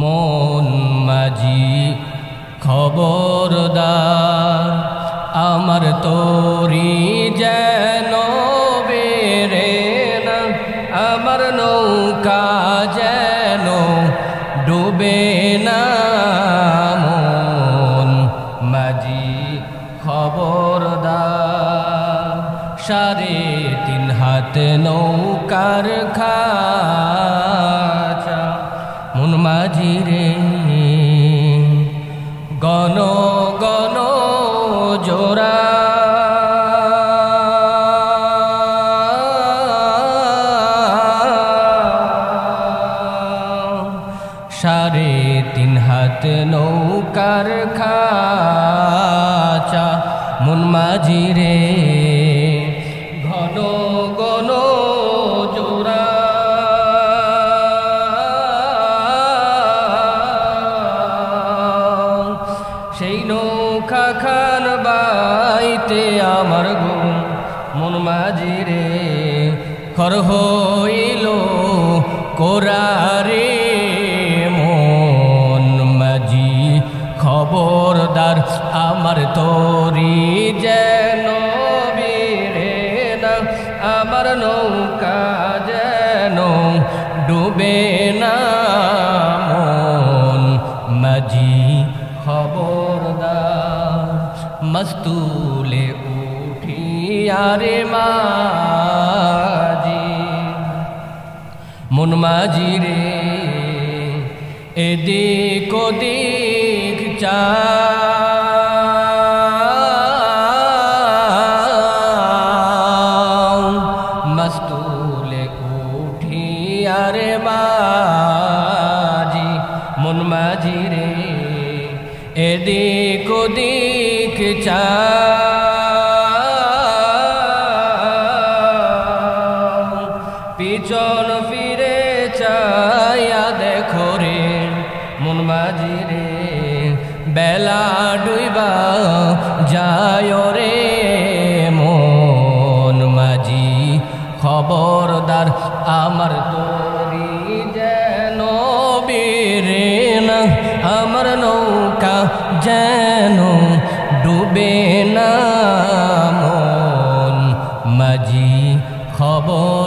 মন মাঝি খবরদার, আমার তোরি যেন বেরে না, আমার নৌকা যেন ডুবে না। মন মাঝি খবরদার, 3.5 হাত নৌকার খাঁচা। মন মাঝি রে গণ গণ জোড়া, সাড়ে 3 হাত নৌকার খাঁচা। মন মাঝি রে ঘন ঘন জোড়া, সেই নৌকা খান বাইতে আমার ঘুম। মন মাঝি রে খর হইল কোরারে। মন মাঝি খবরদার, আমার তোরি যেন বেরে না, আমার নৌকা যেন ডুবে না। মন মাঝি খবরদার, মস্তুলে উঠিয়ারে মাঝি। মন মাঝি রে এদিক ওদিক চাও, মস্তুলে উঠিয়ারে মাঝি। মন মাঝি রে এদিক ওদিক চাও, পিছন ফিরে চাইয়া দেখো রে। মন মাঝি রে বেলা ডুইবা যায় রে। মন মাঝি খবরদার, আমার তোরি যেন বেরে না, আমার নৌকা যেন ডুবে না। মন মাঝি খবর